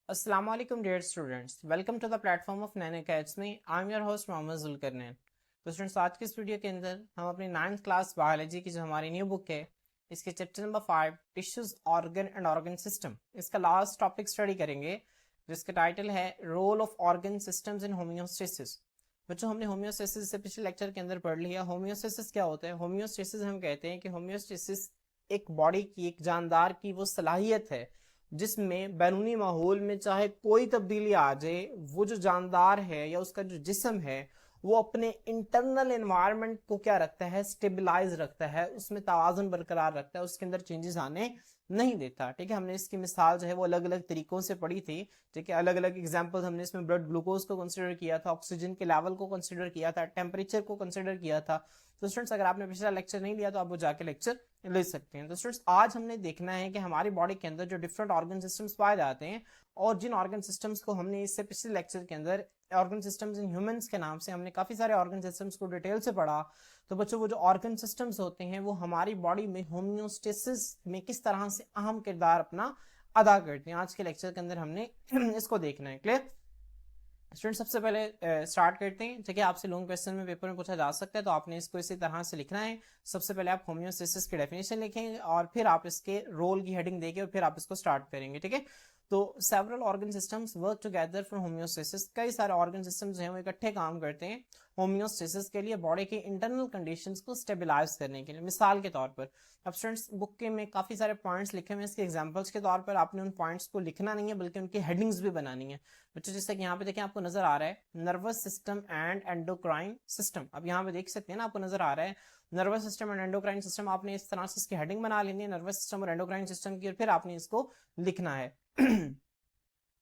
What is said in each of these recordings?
Assalamu alaikum dear students. Welcome to the platform of Nano Academy. I'm your host Mohammad Zulqarnain. तो students आज के इस video के अंदर हम अपनी 9th क्लास बायोलॉजी की जो हमारी न्यू बुक है इसके chapter number 5 tissues organ and organ system इसका लास्ट टॉपिक स्टडी करेंगे जिसका टाइटल है role of organ systems in homeostasis. बच्चों हमने होम्योस्टेसिस से पिछले लेक्चर के अंदर पढ़ लिया। होम्योस्टेसिस क्या होता है? होम्योस्टेसिस हम कहते हैं कि होम्योस्टेसिस एक बॉडी की एक जानदार की वो सलाहियत है जिसमें बैरूनी माहौल में चाहे कोई तब्दीली आ जाए वो जो जानदार है या उसका जो जिस्म है वो अपने इंटरनल एनवायरनमेंट को क्या रखता है, स्टेबलाइज रखता है, उसमें तवाज़ुन बरकरार रखता है, उसके अंदर चेंजेस आने नहीं देता। ठीक है, हमने इसकी मिसाल जो है वो अलग अलग तरीकों से पढ़ी थी। ठीक है, अलग अलग एग्जांपल्स हमने इसमें ब्लड ग्लूकोज को कंसिडर किया था, ऑक्सीजन के लेवल को कंसिडर किया था, टेम्परेचर को कंसिडर किया था। तो स्टूडेंट्स अगर आपने पिछला लेक्चर नहीं लिया तो आप वो जाके लेक्चर ले सकते हैं। तो स्टूडेंट्स आज हमने देखना है कि हमारी बॉडी के अंदर जो डिफरेंट ऑर्गन सिस्टम्स पाए जाते हैं और जिन ऑर्गन सिस्टम्स को हमने इससे पिछले लेक्चर के अंदर ऑर्गन सिस्टम्स इन ह्यूमंस के नाम से हमने काफी सारे ऑर्गन सिस्टम्स को डिटेल से पढ़ा। तो बच्चों वो जो ऑर्गन सिस्टम्स होते हैं वो हमारी बॉडी में होम्योस्टेसिस में किस तरह से अहम किरदार अपना अदा करते हैं, आज के लेक्चर के अंदर हमने इसको देखना है। Clear student? सबसे पहले स्टार्ट करते हैं। ठीक है, आपसे लॉन्ग क्वेश्चन में पेपर में पूछा जा सकता है तो आपने इसको इसी तरह से लिखना है। सबसे पहले आप होम्योस्टेसिस की डेफिनेशन लिखेंगे और फिर आप इसके रोल की हेडिंग देके और फिर आप इसको स्टार्ट करेंगे। ठीक है, तो several organ systems work together for homeostasis. कई सारे ऑर्गन सिस्टम्स हैं वो इकट्ठे काम करते हैं होम्योस्टेसिस के लिए, बॉडी के इंटरनल कंडीशंस को स्टेबलाइज करने के लिए। मिसाल के तौर पर अब स्टूडेंट्स बुक के में काफी सारे पॉइंट्स लिखे हुए हैं, इसके एग्जांपल्स के तौर पर आपने उन पॉइंट्स को लिखना नहीं है बल्कि उनकी हेडिंग्स भी बनानी है। बच्चों जैसे कि यहाँ पे देखें आपको नजर आ रहा है nervous system and endocrine system. अब यहाँ पे देख सकते हैं ना, आपको नजर आ रहा है nervous system and endocrine system. आपने इस तरह से इसकी हेडिंग बना लेनी है नर्वस सिस्टम और एंडोक्राइन सिस्टम की और फिर आपने इसको लिखना है।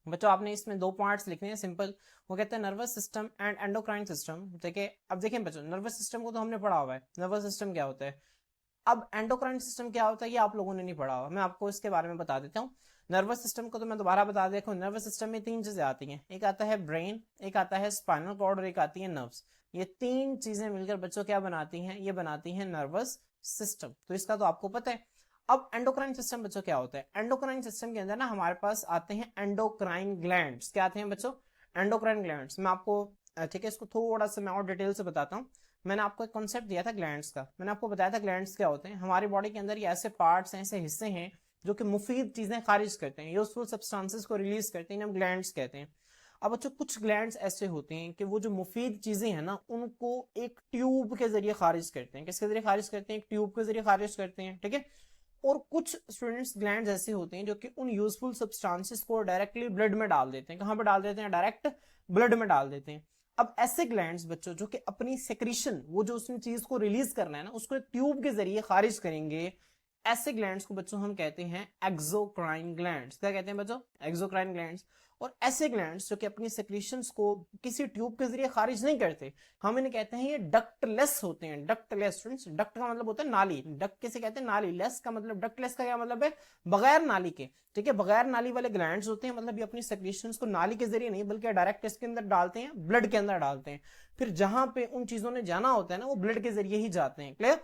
बच्चों आपने इसमें दो पार्ट्स लिखने हैं सिंपल। वो कहते हैं nervous system and endocrine system. देखिए अब देखें बच्चों, नर्वस सिस्टम को तो हमने पढ़ा हुआ है, नर्वस सिस्टम क्या होता है। अब एंडोक्राइन सिस्टम क्या होता है ये आप लोगों ने नहीं पढ़ा हुआ, मैं आपको इसके बारे में बता देता हूँ। नर्वस सिस्टम को तो मैं दोबारा बता देता हूँ। नर्वस सिस्टम में तीन चीजें आती हैं, एक आता है ब्रेन, एक आता है स्पाइनल कॉर्ड और एक आती है नर्व्स। ये तीन चीजें मिलकर बच्चों क्या बनाती हैं? ये बनाती हैं नर्वस सिस्टम। तो इसका तो आपको पता है। अब एंडोक्राइन सिस्टम बच्चों क्या होता है? एंडोक्राइन सिस्टम के अंदर ना हमारे पास आते हैं एंडोक्राइन ग्लैंड्स। क्या आते हैं बच्चों? Endocrine glands. मैं आपको ठीक है इसको थोड़ा सा मैं और डिटेल से बताता हूँ। मैंने आपको एक कॉन्सेप्ट दिया था ग्लैंड्स का, मैंने आपको बताया था ग्लैंड्स क्या होते हैं। हमारी बॉडी के अंदर ये ऐसे पार्ट्स हैं, ऐसे हिस्से हैं जो कि मुफीद चीजें खारिज करते हैं, यूजफुल सब्सटेंसेस को रिलीज करते हैं, हम ग्लैंड्स कहते हैं। अब बच्चों कुछ ग्लैंड्स ऐसे होते हैं कि वो जो मुफीद चीजें हैं ना उनको एक ट्यूब के जरिए खारिज करते हैं। किसके जरिए खारिज करते हैं? एक ट्यूब के जरिए खारिज करते हैं। ठीक है, और कुछ स्टूडेंट्स ग्लैंड्स ऐसे होते हैं जो कि उन यूजफुल सब्सटेंसेस को डायरेक्टली ब्लड में डाल देते हैं। कहां पे डाल देते हैं? डायरेक्ट ब्लड में डाल देते हैं। अब ऐसे ग्लैंड्स बच्चों जो कि अपनी सेक्रीशन, वो जो उसने चीज को रिलीज करना है ना उसको एक ट्यूब के जरिए खारिज करेंगे, ऐसे ग्लैंड्स को बच्चों हम कहते हैं एक्सोक्राइन ग्लैंड्स। क्या कहते हैं बच्चों? Exocrine glands. और ऐसे ग्लैंड्स जो कि अपनी सेक्रीशंस को किसी ट्यूब के जरिए खारिज नहीं करते, हम इन्हें कहते हैं ये डक्टलेस होते हैं। डक्टलेस स्टूडेंट्स, डक्ट का मतलब होता है नाली, डक्ट किसे कहते हैं? नाली। लेस का मतलब, डक्टलेस का क्या मतलब है? बगैर नाली के। ठीक है, बगैर नाली वाले ग्लैंड्स होते हैं, मतलब ये अपनी सेक्रीशंस को नाली के जरिए नहीं बल्कि डायरेक्ट इसके अंदर डालते हैं, ब्लड के अंदर डालते हैं। फिर जहां पे उन चीजों ने जाना होता है ना वो ब्लड के जरिए ही जाते हैं। क्लियर?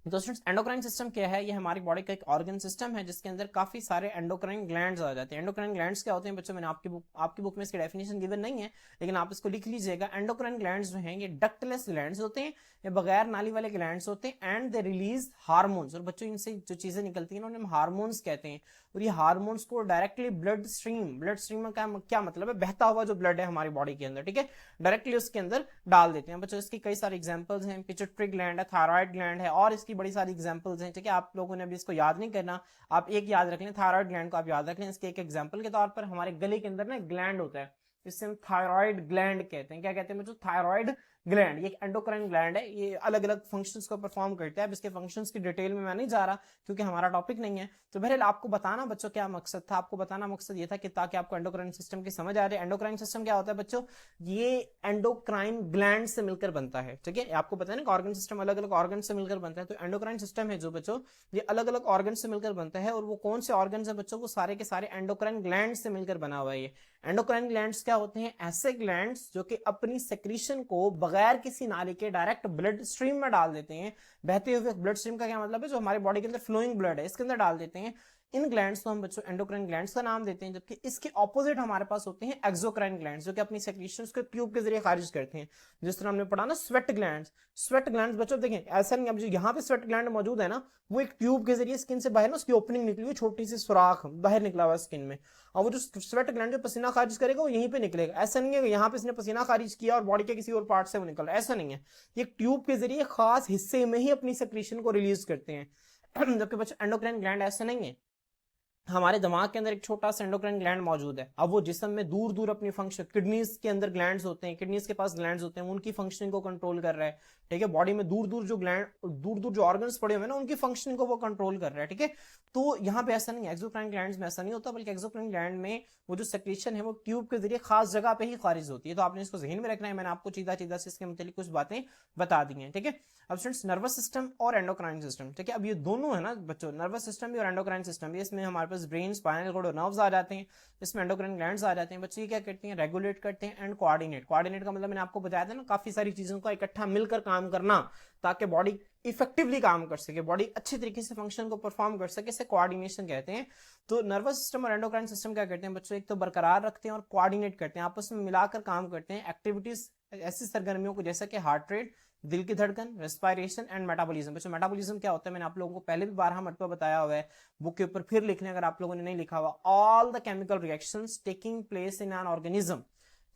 तो स्टूडेंट्स एंडोक्राइन सिस्टम क्या है? ये हमारी बॉडी का एक ऑर्गन सिस्टम है जिसके अंदर काफी सारे एंडोक्राइन ग्लैंड्स आ जाते हैं। एंडोक्राइन ग्लैंड्स क्या होते हैं बच्चों? मैंने आपकी बुक में इसकी डेफिनेशन गिवन नहीं है लेकिन आप इसको लिख लीजिएगा। एंडोक्राइन ग्लैंड्स जो हैं ये डक्टलेस ग्लैंड्स होते हैं, ये बगैर नाली वाले ग्लैंड्स होते हैं एंड दे रिलीज हार्मोन्स। और बच्चों इनसे जो चीजें निकलती हैं उन्हें हम हार्मोन्स कहते हैं। और ये हार्मोन्स को डायरेक्टली ब्लड स्ट्रीम में क्या मतलब है? बहता हुआ जो ब्लड है हमारी बॉडी के अंदर, ठीक है, डायरेक्टली उसके अंदर डाल देते हैं। बच्चों इसकी कई सारे एग्जांपल्स हैं, पिट्यूटरी ग्लैंड है, थायराइड ग्लैंड है और इसकी बड़ी सारी एग्जांपल्स हैं। ठीक है, आप लोगों ने अभी इसको याद नहीं करना, आप एक याद रख लें, थायराइड ग्लैंड को आप याद रख लें। इसके एक एग्जांपल के तौर पर हमारे गले के अंदर ना ग्लैंड होता है, इससे हम थायराइड ग्लैंड कहते हैं। क्या कहते हैं बच्चों? Thyroid gland. ये एक एंडोक्राइन ग्लैंड है, ये अलग अलग फंक्शंस को परफॉर्म करता है। अब इसके फंक्शंस की डिटेल में मैं नहीं जा रहा क्योंकि हमारा टॉपिक नहीं है। तो बहरहाल आपको बताना बच्चों क्या मकसद था, आपको बताना मकसद ये था कि ताकि आपको एंडोक्राइन सिस्टम की समझ आ जाए। एंडोक्राइन सिस्टम क्या होता है बच्चों? ये एंडोक्राइन ग्लैंड से मिलकर बनता है। ठीक है, आपको पता है ना ऑर्गन सिस्टम अलग अलग ऑर्गन से मिलकर बनता है, तो एंडोक्राइन सिस्टम है जो बच्चों ये अलग अलग ऑर्गन से मिलकर बनता है। और वो कौन से ऑर्गन है बच्चों? वो सारे के सारे एंडोक्राइन ग्लैंड से मिलकर बना हुआ है। ये एंडोक्राइन ग्लैंड्स क्या होते हैं? ऐसे ग्लैंड्स जो कि अपनी सेक्रीशन को बगैर किसी नाली के डायरेक्ट ब्लड स्ट्रीम में डाल देते हैं। बहते हुए ब्लड स्ट्रीम का क्या मतलब है? जो हमारी बॉडी के अंदर फ्लोइंग ब्लड है इसके अंदर डाल देते हैं। इन ग्लैंड्स को हम बच्चों एंडोक्राइन ग्लैंड्स का नाम देते हैं, जबकि इसके ऑपोजिट हमारे पास होते हैं एक्सोक्राइन ग्लैंड्स, जो कि अपनी सेक्रीशंस को ट्यूब के जरिए खारिज करते हैं। जिस तरह हमने पढ़ा ना स्वेट ग्लैंड्स, स्वेट ग्लैंड्स बच्चों देखें ऐसा नहीं, अब जो यहाँ पे स्वेट ग्लैंड मौजूद है ना, वो एक ट्यूब के जरिए स्किन से बाहर ना उसकी ओपनिंग निकली हुई, छोटी सी सुराख बाहर निकला हुआ स्किन में, और वो जो स्वेट ग्लैंड जो पसीना खारिज करेगा वो यहीं पे निकलेगा। ऐसा नहीं है कि यहाँ पे इसने पसीना खारिज किया और बॉडी के किसी और पार्ट से वो निकल रहा है, ऐसा नहीं है। ये ट्यूब के जरिए खास हिस्से में ही अपनी सेक्रीशन को रिलीज करते हैं। जबकि बच्चों एंडोक्राइन ग्लैंड ऐसा नहीं है। हमारे दिमाग के अंदर एक छोटा सा एंडोक्राइन ग्लैंड मौजूद है। अब वो जिस्म में दूर दूर अपनी फंक्शन, किडनीज के अंदर ग्लैंड्स होते हैं, किडनीज के पास ग्लैंड्स होते हैं, उनकी फंक्शनिंग को कंट्रोल कर रहा है। ठीक है, बॉडी में दूर दूर जो ग्लैंड, दूर दूर जो ऑर्गन्स पड़े हुए हैं ना, उनकी फंक्शनिंग को वो कंट्रोल कर रहा है। ठीक है, तो यहाँ पे ऐसा नहीं है, एक्सोक्राइन ग्लैंड्स में ऐसा नहीं होता, बल्कि एक्सोक्राइन ग्लैंड में वो जो सेक्रेशन है वो ट्यूब के जरिए खास जगह पे ही खारिज होती है। तो आपने इसको जहन में रखना है, मैंने आपको सीधा सीधा से इसके मतलब कुछ बातें बता दी हैं। ठीक है, अब स्टूडेंट्स नर्वस सिस्टम और एंडोक्राइन सिस्टम, ठीक है, अब ये दोनों है ना बच्चों, नर्वस सिस्टम भी और एंडोक्राइन सिस्टम भी, इसमें हमारे पास ब्रेन, स्पाइनल कॉर्ड और नर्व्स आ जाते हैं, इसमें एंडोक्राइन ग्लैंड्स आ जाते हैं। बच्चे क्या करते हैं, रेगुलेट करते हैं एंड कोऑर्डिनेट। कोऑर्डिनेट का मतलब मैंने आपको बताया था ना, काफी सारी चीजों का इकट्ठा मिलकर काम करना, ताकि बॉडी इफेक्टिवली काम कर सके, बॉडी अच्छे तरीके से फंक्शन को परफॉर्म कर सके, इसे कोऑर्डिनेशन कहते हैं। तो नर्वस सिस्टम और एंडोक्राइन सिस्टम क्या करते हैं बच्चों, एक तो बरकरार रखते हैं और कोऑर्डिनेट करते हैं, आपस में मिलाकर काम करते हैं एक्टिविटीज, ऐसी सरगर्मियों को जैसा कि हार्ट रेट, दिल की धड़कन, रेस्पिरेशन एंड मेटाबॉलिज्म। बच्चों मेटाबॉलिज्म क्या होता है, मैंने आप लोगों को पहले भी 12 मरतबा बताया हुआ है, बुक के ऊपर फिर लिखने अगर आप लोगों ने नहीं लिखा हुआ, all the chemical reactions taking place in an organism,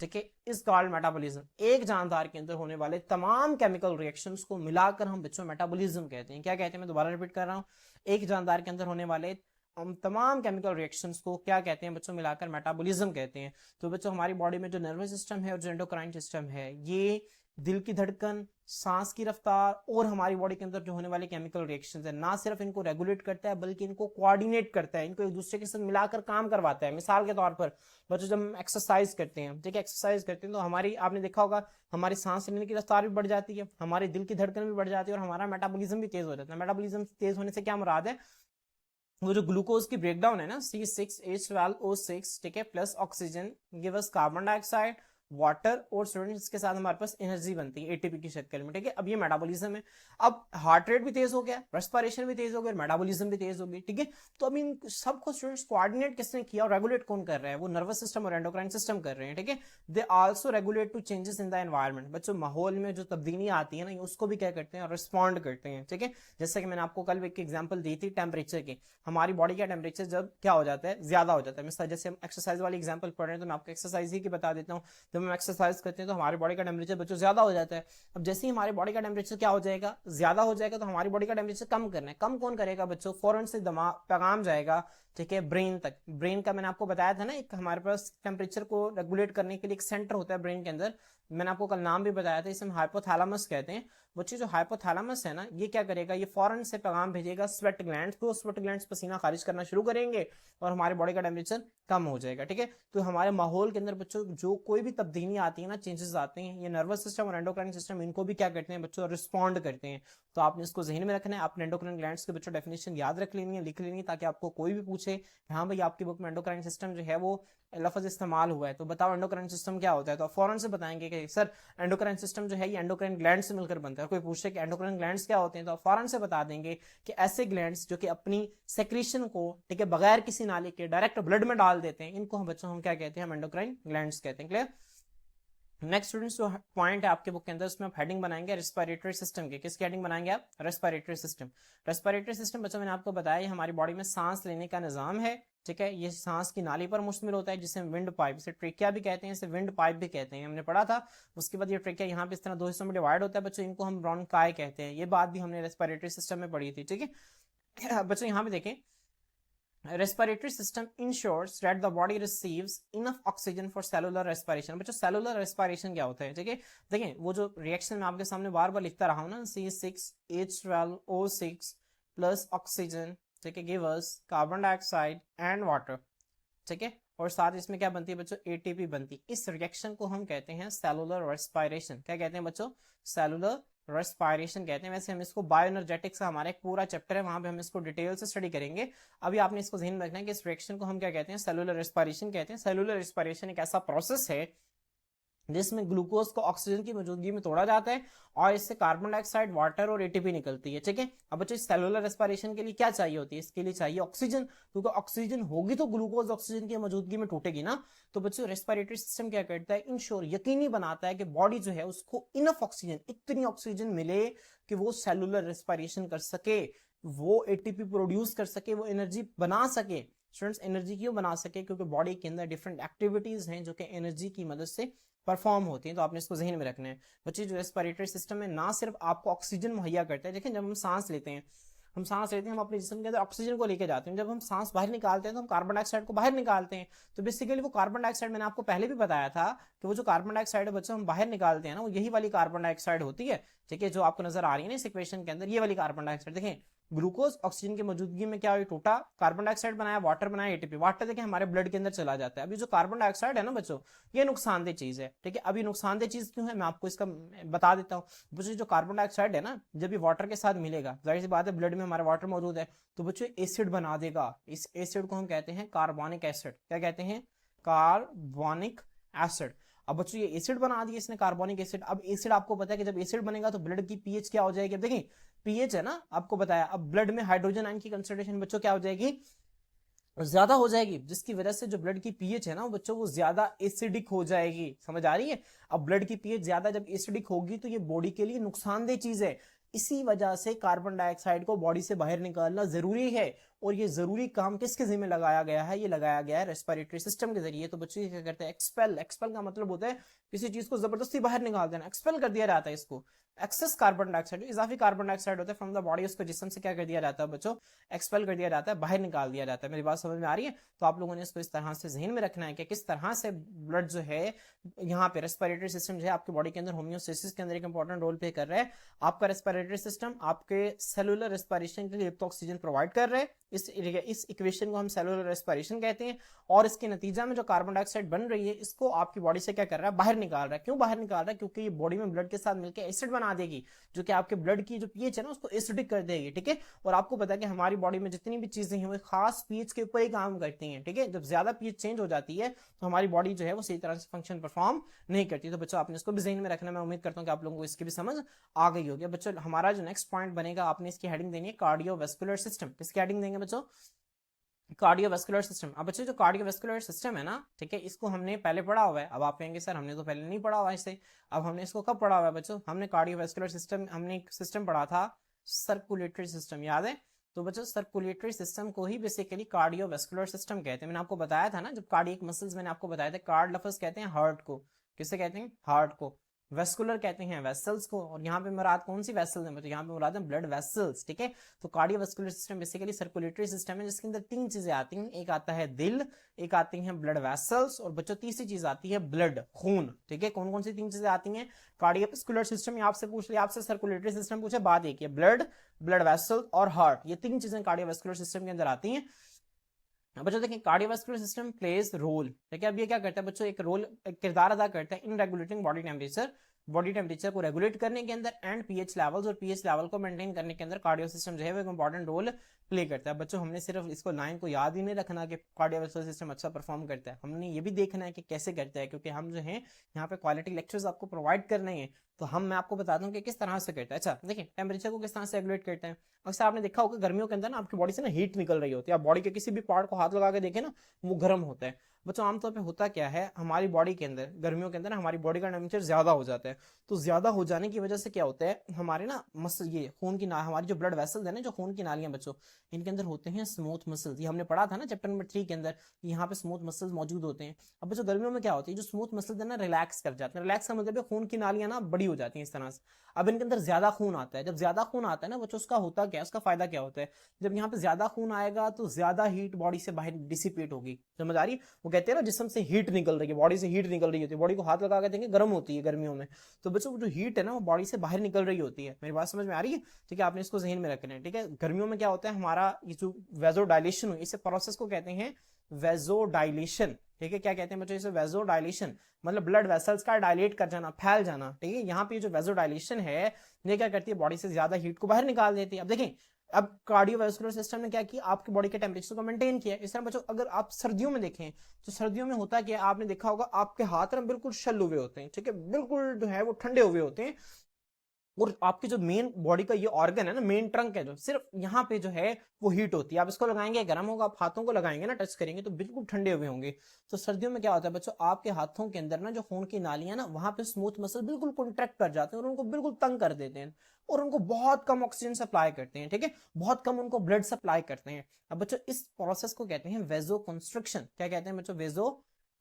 ठीक है, इज कॉल्ड मेटाबॉलिज्म। एक जानदार के अंदर होने वाले तमाम केमिकल रिएक्शंस को मिलाकर हम बच्चों मेटाबॉलिज्म कहते हैं। क्या कहते हैं, मैं दोबारा रिपीट कर रहा हूं, एक जानदार के अंदर होने वाले हम तमाम केमिकल रिएक्शंस को क्या कहते हैं बच्चों, मिलाकर मेटाबॉलिज्म कहते हैं। तो बच्चों हमारी बॉडी में जो नर्वस सिस्टम है और जो एंडोक्राइन सिस्टम है, ये दिल की धड़कन, सांस की रफ्तार और हमारी बॉडी के अंदर जो होने वाले केमिकल रिएक्शंस है, ना सिर्फ इनको रेगुलेट करता है बल्कि इनको कोऑर्डिनेट करता है, इनको एक दूसरे के साथ मिलाकर काम करवाता है। मिसाल के तौर पर बच्चों जब हम एक्सरसाइज करते हैं, ठीक है, एक्सरसाइज करते हैं तो हमारी, आपने देखा होगा, हमारी सांस लेने की रफ्तार भी बढ़ जाती है, हमारे दिल की धड़कन भी बढ़ जाती है और हमारा मेटाबॉलिज्म भी तेज हो जाता है। मेटाबॉलिज्म तेज होने से क्या मुराद है, वो जो ग्लूकोज की ब्रेकडाउन है ना, C6H12O6, ठीक है, plus oxygen give us carbon dioxide, water और स्टूडेंट्स के साथ हमारे पास एनर्जी बनती है एटीपी की शक्ल में। ठीक है, अब ये मेटाबॉलिज्म है। अब हार्ट रेट भी तेज हो गया, रेस्पिरेशन भी तेज हो गया, मेटाबॉलिज्म भी तेज हो गई। ठीक है, तो अब इन सबको स्टूडेंट्स कोऑर्डिनेट किसने किया और रेगुलेट कौन कर रहा है, वो नर्वस सिस्टम और एंडोक्राइन सिस्टम कर रहे हैं। ठीक है, they also regulate to changes in the environment. बच्चों माहौल में जो तब्दीली आती है ना, उसको भी क्या करते हैं, रिस्पॉन्ड करते हैं। ठीक है, जैसे कि मैंने आपको कल एक एग्जांपल दी थी टेम्परेचर की, हमारी बॉडी का टेम्परेचर जब क्या हो जाता है, ज्यादा हो जाता है। मिसाल जैसे हम एक्सरसाइज वाली एग्जांपल पढ़ रहे हैं तो मैं आपको एक्सरसाइज ही की बता देता हूँ। जब हम एक्सरसाइज करते हैं तो हमारी बॉडी का टेम्परेचर बच्चों ज्यादा हो जाता है। अब जैसे ही हमारी बॉडी का टेम्परेचर क्या हो जाएगा, ज्यादा हो जाएगा, तो हमारी बॉडी का टेम्परेचर कम करना है। कम कौन करेगा बच्चों, फौरन से दिमाग पैगाम जाएगा, ठीक है, ब्रेन तक। ब्रेन का मैंने आपको बताया था ना, एक हमारे पास टेम्परेचर को रेगुलेट करने के लिए एक सेंटर होता है ब्रेन के अंदर, मैंने आपको कल नाम भी बताया था, इसे हम हाइपोथैलेमस कहते हैं। बच्चे जो हाइपोथैलेमस है ना, ये क्या करेगा, ये फौरन से पैगाम भेजेगा स्वेट ग्लैंड्स को, स्वेट ग्लैंड्स पसीना खारिज करना शुरू करेंगे और हमारी बॉडी का टेम्परेचर कम हो जाएगा। ठीक है, तो हमारे माहौल के अंदर बच्चों जो कोई भी तब्दीली आती है ना, चेंजेस आते हैं, ये नर्वस सिस्टम और एंडोक्राइन सिस्टम इनको भी क्या करते हैं बच्चों, रिस्पॉन्ड करते हैं। तो आपने इसको जहन में रखना है, आपने एंडोक्राइन ग्लैंड्स के बच्चों डेफिनेशन याद रख लेनी है, लिख लेनी है, ताकि आपको कोई भी पूछे हाँ भाई आपकी बुक में एंडोक्राइन सिस्टम जो है वो लफ्ज इस्तेमाल हुआ है, तो बताओ एंडोक्राइन सिस्टम क्या होता है, तो फौरन से बताएंगे कि सर एंडोक्राइन सिस्टम जो है ये एंडोक्राइन ग्लैंड से मिलकर बनता है। कोई पूछे कि एंडोक्राइन ग्लैंड्स क्या होते हैं, तो फौरन से बता देंगे कि ऐसे ग्लैंड्स जो कि अपनी सेक्रीशन को, ठीक है, बगैर किसी नाली के डायरेक्ट ब्लड में डाल देते हैं, इनको हम बच्चों हम क्या कहते हैं, हम एंडोक्राइन ग्लैंड्स कहते हैं। क्लियर। नेक्स्ट स्टूडेंट्स जो पॉइंट है आपके बुक के अंदर, उसमें आप हेडिंग बनाएंगे रेस्पिरेटरी सिस्टम की। किसकी हेडिंग बनाएंगे आप, रेस्पिरेटरी सिस्टम। रेस्पिरेटरी सिस्टम बच्चों मैंने आपको बताया हमारी बॉडी में सांस लेने का निजाम है। ठीक है, ये सांस की नाली पर मुश्तमिल होता है, जिसे हम विंड पाइप, इसे ट्रेकिया भी कहते हैं, इसे विंड पाइप भी कहते हैं, हमने पढ़ा था। उसके बाद ये ट्रेकिया यहाँ पे इस तरह दो हिस्सों में डिवाइड होता है बच्चों, इनको हम ब्रोंकाई कहते हैं, ये बात भी हमने रेस्पिरेटरी सिस्टम में पढ़ी थी। ठीक है बच्चों, यहाँ पे देखें, respiratory system ensures that the body receives enough oxygen for cellular respiration। बच्चों cellular respiration क्या होता है, ठीक है, देखें वो जो रिएक्शन मैं आपके सामने बार बार लिखता रहा हूँ ना, C6H12O6 प्लस ऑक्सीजन, ठीक है, give us carbon dioxide and water, ठीक है, और साथ इसमें क्या बनती है बच्चों, एटीपी बनती है। इस रिएक्शन को हम कहते हैं सेलुलर रेस्पिरेशन। क्या कहते हैं बच्चों, सेलुलर रेस्पिरेशन कहते हैं। वैसे हम इसको बायोएनर्जेटिक्स का हमारा एक पूरा चैप्टर है, वहां पे हम इसको डिटेल से स्टडी करेंगे। अभी आपने इसको ध्यान में रखना है कि इस रिएक्शन को हम क्या कहते हैं, सेलुलर रेस्पिरेशन कहते हैं। सेलुलर रेस्पिरेशन एक ऐसा प्रोसेस है जिसमें ग्लूकोज को ऑक्सीजन की मौजूदगी में तोड़ा जाता है और इससे कार्बन डाइऑक्साइड, वाटर और एटीपी निकलती है। ठीक है, अब बच्चों सेलुलर रेस्पिरेशन के लिए क्या चाहिए होती है? इसके लिए चाहिए ऑक्सीजन, क्योंकि ऑक्सीजन होगी तो ग्लूकोज ऑक्सीजन की मौजूदगी में टूटेगी ना। तो बच्चों रेस्पिरेटरी सिस्टम क्या करता है? इंश्योर, यकीनी बनाता है कि बॉडी जो है उसको इनफ ऑक्सीजन, इतनी ऑक्सीजन मिले कि वो सेलुलर रेस्पिरेशन कर सके, वो एटीपी प्रोड्यूस कर सके, वो एनर्जी बना सके। स्टूडेंट्स, एनर्जी क्यों बना सके? क्योंकि बॉडी के अंदर डिफरेंट एक्टिविटीज हैं जो कि एनर्जी की मदद से परफॉर्म होती हैं। तो आपने इसको जहन में रखना है बच्चे। जो रेस्पिरेटरी सिस्टम है ना सिर्फ आपको ऑक्सीजन मुहैया करता है, देखिए जब हम सांस लेते हैं, हम अपने जिस्म के अंदर ऑक्सीजन को लेके जाते हैं, जब हम सांस बाहर निकालते हैं तो हम कार्बन डाइऑक्साइड को बाहर निकालते हैं। तो बेसिकली वो कार्बन डाइऑक्साइड, मैंने आपको पहले भी बताया था कि वो जो कार्बन डाइऑक्साइड है बच्चों हम बाहर निकालते हैं ना, वो यही वाली कार्बन डाइऑक्साइड होती है। ठीक है, जो आपको नजर आ रही है ना इस इक्वेशन के अंदर, ये वाली कार्बन डाइऑक्साइड देखें, ग्लूकोज ऑक्सीजन की मौजूदगी में क्या हुई? टूटा, कार्बन डाइऑक्साइड बनाया, वाटर बनाया, एटीपी। वाटर देखिए हमारे ब्लड के अंदर चला जाता है। अभी जो कार्बन डाइऑक्साइड है ना बच्चों, ये नुकसानदेह चीज है। ठीक है, अभी नुकसानदेह चीज क्यों है मैं आपको इसका बता देता हूँ। बच्चों जो कार्बन डाइऑक्साइड है ना, जब ये वाटर के साथ मिलेगा, जाहिर सी बात है ब्लड में हमारा वाटर मौजूद है, तो बच्चों एसिड बना देगा। इस एसिड को हम कहते हैं कार्बोनिक एसिड। क्या कहते हैं? Carbonic acid. अब बच्चों ये एसिड बना दिया इसने, कार्बोनिक एसिड। अब एसिड आपको पता है कि जब एसिड बनेगा तो ब्लड की पीएच क्या हो जाएगी? अब देखिए पीएच है ना, आपको बताया, अब ब्लड में हाइड्रोजन आयन की कंसंट्रेशन बच्चों क्या हो जाएगी? ज्यादा हो जाएगी, जिसकी वजह से जो ब्लड की पीएच है ना बच्चों, वो ज्यादा एसिडिक हो जाएगी। समझ आ रही है? अब ब्लड की पीएच ज्यादा जब एसिडिक होगी तो ये बॉडी के लिए नुकसानदेह चीज है। इसी वजह से कार्बन डाइऑक्साइड को बॉडी से बाहर निकालना जरूरी है। और ये जरूरी काम किसके जिम्मे लगाया गया है? ये लगाया गया है रेस्पिरेटरी सिस्टम के जरिए। तो बच्चों क्या करते हैं? एक्सपेल। एक्सपेल का मतलब होता है किसी चीज को जबरदस्ती बाहर निकाल देना, एक्सपेल कर दिया जाता है इसको। एक्सेस कार्बन डाइऑक्साइड, इजाफी कार्बन डाइऑक्साइड होता है फ्रॉम द बॉडी, उसको जिस्म से क्या कर दिया जाता है बच्चों? एक्सपेल कर दिया जाता है, बाहर निकाल दिया जाता है। मेरी बात समझ में आ रही है? तो आप लोगों ने इसको इस तरह से जहन में रखना है कि किस तरह से ब्लड जो है, यहाँ पे रेस्पिरेटरी सिस्टम जो है आपकी बॉडी के अंदर होम्योस्टेसिस के अंदर एक इंपॉर्टेंट रोल प्ले कर रहा है। आपका रेस्पिरेटरी सिस्टम आपके सेलुलर रेस्पिरेशन के लिए युक्त ऑक्सीजन प्रोवाइड कर रहा है। इस इक्वेशन को हम सेलुलर रेस्पिरेशन कहते हैं। और इसके नतीजा में जो कार्बन डाइऑक्साइड बन रही है, इसको आपकी बॉडी से क्या कर रहा है? बाहर निकाल रहा है। क्यों बाहर निकाल रहा है? क्योंकि ये बॉडी में ब्लड के साथ मिलकर एसिड बना देगी, जो कि आपके ब्लड की जो पीएच है ना उसको एसिडिक कर देगी। ठीक है, और आपको पता है कि हमारी बॉडी में जितनी भी चीजें हैं वो खास पीएच के ऊपर ही काम करती हैं। ठीक है, जब ज्यादा पीएच चेंज हो जाती है तो हमारी बॉडी जो है वो सही तरह से फंक्शन परफॉर्म नहीं करती। तो बच्चों आपने इसको भी ज़हन में रखना। मैं उम्मीद करता हूँ कि आप लोगों को इसकी भी समझ आ गई होगी। बच्चों हमारा जो नेक्स्ट पॉइंट बनेगा, आपने इसकी हेडिंग देनी है कार्डियोवैस्कुलर सिस्टम। किसकी हेडिंग देंगे बच्चों? Cardiovascular system. अब बच्चों जो कार्डियोवैस्कुलर सिस्टम है ना, ठीक है, इसको हमने पहले पढ़ा हुआ है। अब आप कहेंगे सर हमने तो पहले नहीं पढ़ा हुआ है इसे। अब हमने इसको कब पढ़ा हुआ है बच्चों? हमने कार्डियोवैस्कुलर सिस्टम, हमने एक सिस्टम पढ़ा था सर्कुलेटरी सिस्टम, याद है? तो बच्चों सर्कुलेटरी सिस्टम को ही बेसिकली कार्डियोवैस्कुलर सिस्टम कहते हैं। मैंने आपको बताया था ना, जब कार्डियक मसल्स मैंने आपको बताया था, कार्ड लफ्ज कहते हैं हार्ट को। किसे कहते हैं? हार्ट को। वेस्कुलर कहते हैं वेसल्स को। और यहाँ पे मुराद कौन सी वेसल्स है? तो यहाँ पे मुराद है ब्लड वेसल्स। ठीक है, तो cardiovascular system basically circulatory system है जिसके अंदर तीन चीजें आती हैं। एक आता है दिल, एक आती हैं ब्लड वेसल्स, और बच्चों तीसरी चीज आती है ब्लड, खून। ठीक है, कौन कौन सी तीन चीजें आती हैं कार्डियोवैस्कुलर सिस्टम? आपसे पूछ लिया, आपसे सर्कुलेटरी सिस्टम पूछे, बात एक है ब्लड, ब्लड वेसल और हार्ट। ये तीन चीजें कार्डियोवैस्कुलर सिस्टम के अंदर आती हैं। बच्चों देखिए कार्डियोवैस्कुलर सिस्टम प्लेज रोल। ठीक है, अब ये क्या करता है बच्चों? एक रोल, एक किरदार अदा करता है इन रेगुलेटिंग बॉडी टेम्परेचर को रेगुलेट करने के अंदर, एंड पीएच लेवल्स, और पीएच लेवल को मेंटेन करने के अंदर कार्डियो सिस्टम जो है वो एक इंपॉर्टेंट रोल प्ले करता है। बच्चों हमने सिर्फ इसको लाइन को याद ही नहीं रखना कि कार्डियोवैस्कुलर सिस्टम अच्छा परफॉर्म करता है, हमने ये भी देखना है कि कैसे करता है, क्योंकि हम जो है यहाँ पे क्वालिटी लेक्चर्स आपको प्रोवाइड करने हैं। तो मैं आपको बता दूं कि किस तरह से करता है। अच्छा देखिए, टेम्परेचर को किस तरह से रेगुलेट करता है। अक्सर आपने देखा होगा गर्मियों के अंदर ना आपकी बॉडी से ना हीट निकल रही होती है। आप बॉडी के किसी भी पार्ट को हाथ लगा के देखें ना, वो गर्म होता है। बच्चों आमतौर पे होता क्या है, हमारी बॉडी के अंदर गर्मियों के अंदर हमारी बॉडी का टेम्परेचर ज्यादा हो जाता है। तो ज्यादा हो जाने की वजह से क्या होता है, हमारे ना ये खून की हमारी जो ब्लड वेसल्स है ना, जो खून की नालियां बच्चों, इनके अंदर होते हैं स्मूथ मसल्स। ये हमने पढ़ा था ना चैप्टर नंबर 3 के अंदर, यहाँ पे स्मूथ मसल्स मौजूद होते हैं। अब बच्चों गर्मियों में क्या होता है, जो स्मूथ मसल्स है ना रिलैक्स कर जाते हैं। रिलैक्स का मतलब खून की नालियां ना बड़ी हो जाती हैं इस तरह से। अब इनके अंदर ज्यादा खून आता है। जब ज्यादा खून आता है ना बच्चों, उसका होता क्या है, उसका फायदा क्या होता है? जब यहाँ पे ज्यादा खून आएगा तो ज्यादा हीट बॉडी से बाहर डिसिपेट होगी। समझ आ रही है? वो कहते हैं ना जिस्म से हीट निकल रही है, बॉडी से हीट निकल रही होती है। बॉडी को हाथ लगा के देंगे गर्म होती है गर्मियों में। तो बच्चों जो हीट है ना वो बॉडी से बाहर निकल रही होती है। मेरी बात समझ में आ रही है? ठीक है, आपने इसको जहन में रखना है। ठीक है, गर्मियों में क्या होता है, हमारा ये जो वेजोडाइलेशन हुई, इस प्रोसेस को कहते हैं वेजोडाइलेशन। ठीक है, क्या कहते हैं बच्चों इसे? वेजोडाइलेशन। मतलब ब्लड वेसल्स का डायलेट कर जाना, फैल जाना। ठीक है, यहाँ पे जो वेजोडाइलेशन है ये क्या करती है, बॉडी से ज्यादा हीट को बाहर निकाल देती है। अब देखें अब कार्डियोवैस्कुलर सिस्टम ने क्या किया, आपकी बॉडी के टेम्परेचर को मेंटेन किया। इस तरह बच्चों अगर आप सर्दियों में देखें तो सर्दियों में होता क्या है, आपने देखा होगा आपके हाथ ना बिल्कुल शल हुए होते हैं, ठीक है, बिल्कुल जो है वो ठंडे हुए होते हैं, और आपकी जो मेन बॉडी का ये ऑर्गन है ना, मेन ट्रंक है, जो सिर्फ यहाँ पे जो है वो हीट होती है। आप इसको लगाएंगे गर्म होगा, आप हाथों को लगाएंगे ना, टच करेंगे तो बिल्कुल ठंडे हुए होंगे। तो सर्दियों में क्या होता है बच्चों, आपके हाथों के अंदर ना जो खून की नालियां ना, वहां पे स्मूथ मसल बिल्कुल कॉन्ट्रैक्ट कर जाते हैं और उनको बिल्कुल तंग कर देते हैं, और उनको बहुत कम ऑक्सीजन सप्लाई करते हैं, ठीक है, बहुत कम उनको ब्लड सप्लाई करते हैं। अब बच्चों इस प्रोसेस को कहते हैं वेजो कंस्ट्रक्शन। क्या कहते हैं बच्चों, वेजो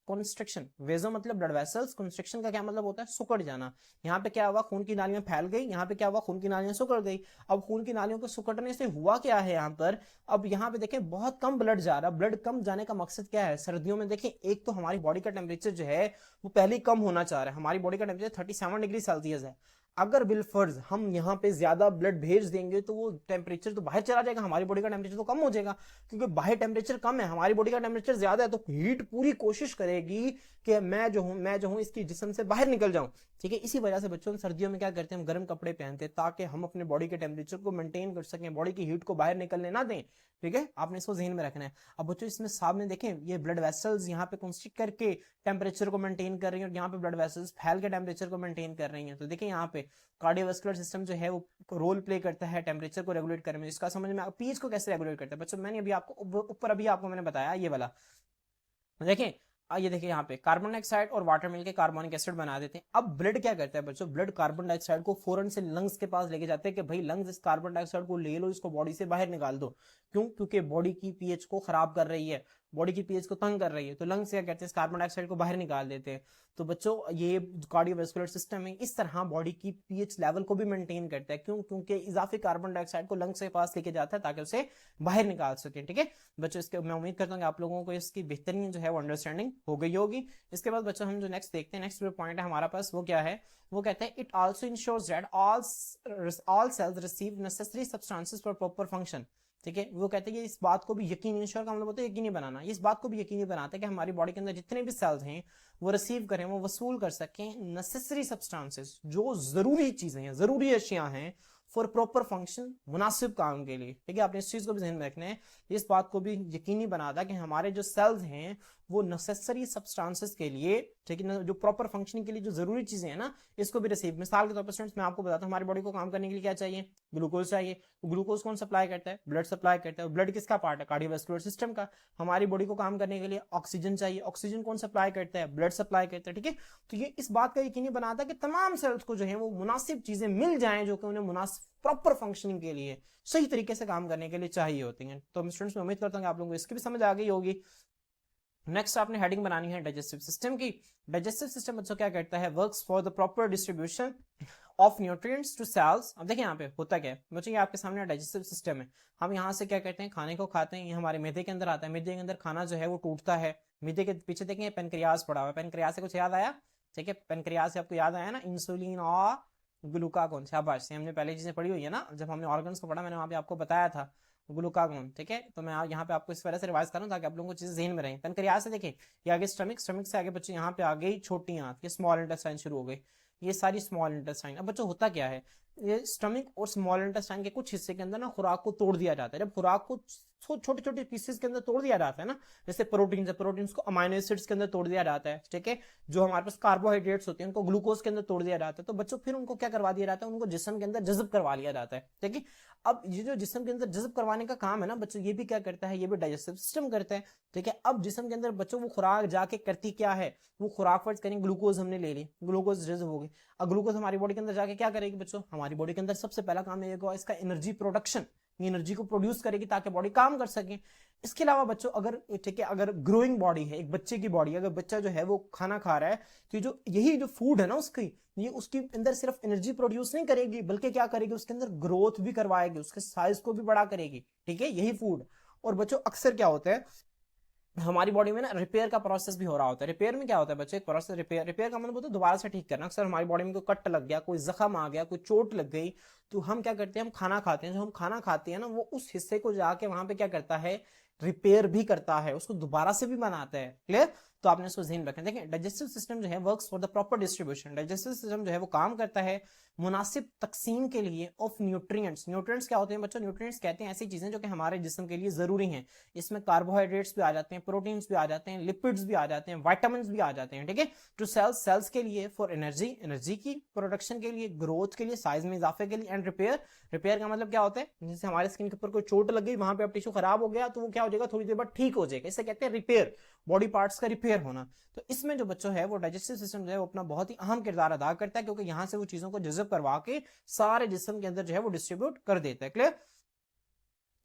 कंस्ट्रक्शन। वेजो मतलब ब्लड वेसल्स, कंस्ट्रक्शन का क्या मतलब होता है, सुकड़ जाना। यहाँ पे क्या हुआ, खून की नालियां फैल गई, यहाँ पे क्या हुआ, खून की नालियां सुकड़ गई। अब खून की नालियों को सुकड़ने से हुआ क्या है यहाँ पर, अब यहाँ पे देखें बहुत कम ब्लड जा रहा है। ब्लड कम जाने का मकसद क्या है, सर्दियों में देखें एक तो हमारी बॉडी का टेम्परेचर जो है वो पहले ही कम होना चाह रहा है। हमारी बॉडी का टेम्परेचर 37 डिग्री सेल्सियस है। अगर बिलफर्ज हम यहाँ पे ज्यादा ब्लड भेज देंगे तो वो टेम्परेचर तो बाहर चला जाएगा, हमारी बॉडी का टेम्परेचर तो कम हो जाएगा, क्योंकि बाहर टेम्परेचर कम है, हमारी बॉडी का टेम्परेचर ज्यादा है, तो हीट पूरी कोशिश करेगी कि मैं जो हूं इसकी जिस्म से बाहर निकल जाऊं, ठीक है। इसी वजह से बच्चों सर्दियों में क्या करते हैं, हम गर्म कपड़े पहनते हैं ताकि हम अपने बॉडी के टेम्परेचर को मेंटेन कर सकें, बॉडी की हीट को बाहर निकलने ना दें, ठीक है, आपने इसको जहन में रखना है। अब बच्चों इसमें सामने देखें ये ब्लड वेसल्स यहाँ पे कंस्ट्रिक्ट करके टेम्परेचर को मेंटेन कर रही है, और यहाँ पे ब्लड वेसल्स फैल के टेम्परेचर को मेंटेन कर रही हैं। तो देखिए यहाँ पे कार्डियोवास्कुलर सिस्टम जो है वो रोल प्ले करता है टेम्परेचर को रेगुलेट करने में। इसका समझ में पीएच को कैसे रेगुलेट करता है बच्चों, मैंने अभी आपको ऊपर अभी आपको मैंने बताया ये वाला, देखें ये देखिए यहाँ पे कार्बन डाइऑक्साइड और वाटर मिलकर कार्बोनिक एसिड बना देते हैं। अब ब्लड क्या करता है बच्चों, ब्लड कार्बन डाइऑक्साइड को फौरन से लंग्स के पास लेके जाते हैं कि भाई लंग्स इस कार्बन डाइऑक्साइड को ले लो, इसको बॉडी से बाहर निकाल दो। क्यों, क्योंकि बॉडी की पीएच को खराब कर रही है, बॉडी की पीएच को तंग कर रही है, तो लंग्स क्या करते हैं, इस कार्बन डाइऑक्साइड को बाहर निकाल देते हैं। तो बच्चों ये कार्डियोवास्कुलर सिस्टम है इस तरह बॉडी की पीएच लेवल को भी मेंटेन करता है। क्यों, क्योंकि इजाफी कार्बन डाइऑक्साइड को लंग्स के पास लेके जाता है ताकि उसे बाहर निकाल सके, ठीक है बच्चों। इसके मैं उम्मीद करता हूँ कि आप लोगों को इसकी बेहतरीन जो है वो अंडरस्टैंडिंग हो गई होगी। इसके बाद बच्चों हम जो नेक्स्ट देखते हैं, नेक्स्ट पॉइंट है हमारा पास, वो क्या है, वो कहते हैं it also ensures that all cells receive necessary substances for proper function, ठीक है। वो कहते हैं कि इस बात को भी यकीन, इंश्योर का मतलब होता है यकीनी बनाना, इस बात को भी यकीनी बनाता है कि हमारी बॉडी के अंदर जितने भी सेल्स हैं वो रिसीव करें, वो वसूल कर सकें नेसेसरी सब्सटेंसेस, जो जरूरी चीजें हैं, जरूरी अशिया हैं फॉर प्रॉपर फंक्शन, मुनासिब काम के लिए, ठीक है। आपने इस चीज को भी ध्यान में रखना है, इस बात को भी यकीनी बनाता है कि हमारे जो सेल्स हैं वो नेसेसरी सब्सटेंसेस के लिए, ठीक है ना, जो प्रॉपर फंक्शनिंग के लिए जो जरूरी चीजें हैं ना, इसको भी रिसीव। मिसाल के तौर पर स्टूडेंट्स मैं आपको बताता हूँ, हमारी बॉडी को काम करने के लिए क्या चाहिए, ग्लूकोज चाहिए। तो ग्लूकोज कौन सप्लाई करता है, ब्लड सप्लाई करता है। ब्लड किसका पार्ट है, कार्डियोवास्कुलर सिस्टम का। हमारी बॉडी को काम करने के लिए ऑक्सीजन चाहिए, ऑक्सीजन कौन सप्लाई करता है, ब्लड सप्लाई करता है, ठीक है। तो ये इस बात का यकीनी बनाता है कि तमाम सेल्स को जो है वो मुनासिब चीजें मिल जाएं, जो कि उन्हें मुनासिब प्रॉपर फंक्शनिंग के लिए, सही तरीके से काम करने के लिए चाहिए होती हैं। तो स्टूडेंट्स मैं उम्मीद करता हूँ कि आप लोगों को इसकी भी समझ आ गई होगी। नेक्स्ट आपने हेडिंग बनानी है डाइजेस्टिव सिस्टम की। डाइजेस्टिव सिस्टम बच्चों क्या करता है, works for the proper distribution of nutrients to cells. अब देखिए यहाँ पे होता क्या है बच्चों, ये आपके सामने डाइजेस्टिव सिस्टम है। हम यहाँ से क्या करते हैं, खाने को खाते हैं, ये हमारे मैदे के अंदर आता है, मैदे के अंदर खाना जो है वो टूटता है। मैदे के पीछे देखेंगे पेनक्रियाज पड़ा हुआ है, पेनक्रियाज से कुछ याद आया, ठीक है, पेनक्रियाज से आपको याद आया ना, इंसुलिन और ग्लूकागोन, शाबाश से हमने पहले चीजें पढ़ी हुई है ना, जब हमने ऑर्गन्स को पढ़ा मैंने वहां पे आपको बताया था ग्लूकागोन, ठीक है। तो मैं यहाँ पे आपको इस वजह से रिवाइज कर रहा हूँ ताकि आप लोगों को चीजें ज़हन में रहें। पेनक्रियाज से देखिए ये आगे स्टमक, स्टमक से आगे बच्चे यहाँ पे आ गई छोटी आंत, ये स्मॉल इंटेस्टाइन शुरू हो गई, ये सारी स्मॉल इंटेस्टाइन। अब बच्चों होता क्या है, ये स्टमक और स्मॉल इंटेस्टाइन के कुछ हिस्से के अंदर ना खुराक को तोड़ दिया जाता है। जब खुराक को छोटे छोटे पीसेस के अंदर तोड़ दिया जाता है ना, जैसे प्रोटीन है, प्रोटीन को अमाइनो एसिड्स के अंदर तोड़ दिया जाता है, ठीक है। जो हमारे पास कार्बोहाइड्रेट्स होते हैं उनको ग्लूकोज के अंदर तोड़ दिया जाता है। तो बच्चों फिर उनको क्या करवा दिया जाता है, उनको जिस्म के अंदर जज्ब करवा लिया जाता है, ठीक है। अब ये जो जिस्म के अंदर जज्ब करवाने का काम है ना बच्चों, ये भी क्या करता है, ये भी डाइजेस्टिव सिस्टम करता है, ठीक है। अब जिस्म के अंदर बच्चों वो खुराक जाके करती क्या है, वो खुराक फर्ज करेंगे, ग्लूकोज हमने ले ली, ग्लूकोज जज्ब हो गई। अब ग्लूकोज हमारी बॉडी के अंदर जाके क्या करेगी बच्चों, हमारी बॉडी के अंदर सबसे पहला काम ये होगा इसका एनर्जी प्रोडक्शन, ये एनर्जी को प्रोड्यूस करेगी ताकि बॉडी काम कर सके। इसके अलावा बच्चों अगर, ठीक है, अगर ग्रोइंग बॉडी है, एक बच्चे की बॉडी, अगर बच्चा जो है वो खाना खा रहा है, तो जो यही जो फूड है ना उसकी, ये उसके अंदर सिर्फ एनर्जी प्रोड्यूस नहीं करेगी बल्कि क्या करेगी, उसके अंदर ग्रोथ भी करवाएगी, उसके साइज को भी बड़ा करेगी, ठीक है, यही फूड। और बच्चों अक्सर क्या होता है हमारी बॉडी में ना रिपेयर का प्रोसेस भी हो रहा होता है। रिपेयर में क्या होता है बच्चों, एक प्रोसेस, रिपेयर का मतलब होता है दोबारा से ठीक करना। अक्सर हमारी बॉडी में कोई कट लग गया, कोई जख्म आ गया, कोई चोट लग गई, तो हम क्या करते हैं, हम खाना खाते हैं, जो हम खाना खाते हैं ना वो उस हिस्से को जाके वहां पे क्या करता है, रिपेयर भी करता है, उसको दोबारा से भी बनाता है। क्लियर, तो आपने इसको ध्यान रखना। देखिए डाइजेस्टिव सिस्टम जो है works for the proper distribution, digestive system जो है वो काम करता है मुनासिब तकसीम के लिए ऑफ न्यूट्रिएंट्स। न्यूट्रिएंट्स क्या होते हैं बच्चों? न्यूट्रिएंट्स कहते हैं ऐसी चीजें जो कि हमारे जिस्म के लिए जरूरी हैं। इसमें कार्बोहाइड्रेट्स भी आ जाते हैं, प्रोटीन्स भी आ जाते हैं, लिपिड्स भी आ जाते हैं, विटामिन्स भी आ जाते हैं, ठीक है। टू सेल्स, सेल्स के लिए, फॉर एनर्जी, एनर्जी की प्रोडक्शन के लिए, ग्रोथ के लिए, साइज में इजाफे के लिए, एंड रिपेयर, रिपेयर का मतलब क्या होता है? जैसे हमारे स्किन के ऊपर कोई चोट लग गई, वहां पे अब टिश्यू खराब हो गया तो वो क्या हो जाएगा, थोड़ी देर बाद ठीक हो जाएगा, इसे कहते हैं रिपेयर, बॉडी पार्ट्स का रिपेयर होना। तो इसमें जो बच्चों है वो डाइजेस्टिव सिस्टम जो है वो अपना बहुत ही अहम किरदार अदा करता है, क्योंकि यहां से वो चीजों को जज़ब करवा के सारे जिस्म के अंदर जो है वो डिस्ट्रीब्यूट कर देता है। क्लियर?